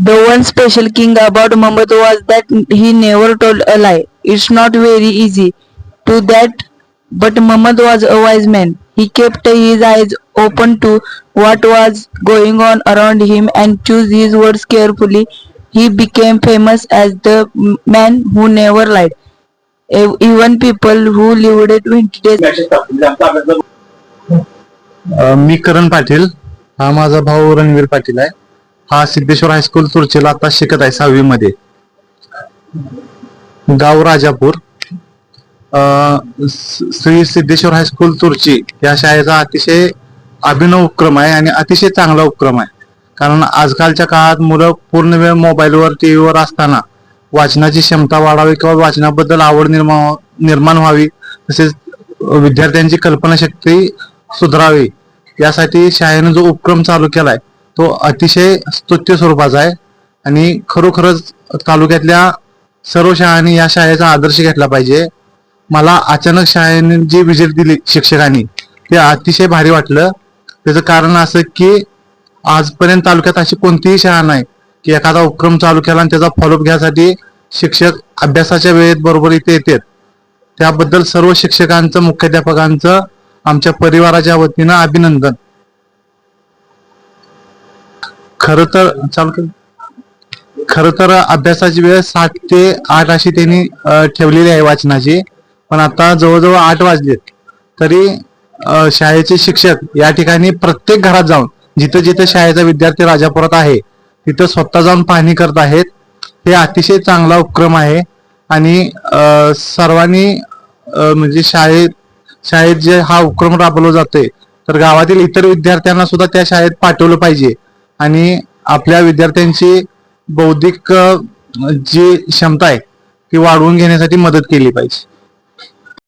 The one special thing about Muhammad was that he never told a lie. It's not very easy to that, but Muhammad was a wise man. He kept his eyes open to what was going on around him and chose his words carefully. He became famous as the man who never lied. Even people who lived 20 days. मी करण पाटील, हा माझा भाऊ रणवीर पाटील आहे. हा Siddheshwar high school तुर्चेला आता शिकत आहे 6वी मध्ये. गाव राजापूर. श्री सिद्धेश्वर हायस्कूल तुर्ची या शाळेचा अतिशय अभिनव उपक्रम आहे आणि अतिशय चांगला उपक्रम आहे. कारण आजकालच्या काळात मुलं पूर्ण वेळ मोबाईलवर टीव्हीवर असताना वाचनाची क्षमता वाढावी किंवा वाचनाबद्दल आवड निर्माण व्हावी, तसेच विद्यार्थ्यांची कल्पनाशक्ती सुधारावी यासाठी शाळेने जो उपक्रम चालू केलाय तो अतिशय स्तुत्य स्वरूपाचा आहे आणि खरोखरच तालुक्यातल्या सर्व शाळांनी या शाळेचा आदर्श घेतला पाहिजे. मला अचानक शाळेने जी विजिट दिली शिक्षकांनी ते अतिशय भारी वाटलं. त्याचं कारण असं की आजपर्यंत तालुक्यात अशी कोणतीही शाळा नाही की एखादा उपक्रम चालू केला आणि त्याचा फॉलोअप घ्यायसाठी शिक्षक अभ्यासाच्या वेळेत बरोबर इथे येतात. त्याबद्दल सर्व शिक्षकांचं, मुख्याध्यापकांचं आमच्या परिवाराच्या वतीनं अभिनंदन. खर तर अभ्यासाची वेळ 7 ते 8 अशी त्यांनी ठेवलेली आहे वाचनाची, पण आता जवळजवळ 8 वाजलेत तरी शाळेचे शिक्षक या ठिकाणी प्रत्येक घरात जाऊन जिथं जिथं शाळेचा विद्यार्थी राजापुरात आहे तिथं स्वतः जाऊन पाहणी करत आहेत. हे अतिशय चांगला उपक्रम आहे आणि सर्वांनी म्हणजे शाळेत जे हा उपक्रम राबवला जातोय तर गावातील इतर विद्यार्थ्यांना सुद्धा त्या शाळेत पाठवलं पाहिजे आणि आपल्या विद्यार्थ्यांची बौद्धिक जी क्षमता आहे ती वाढवून घेण्यासाठी मदत केली पाहिजे.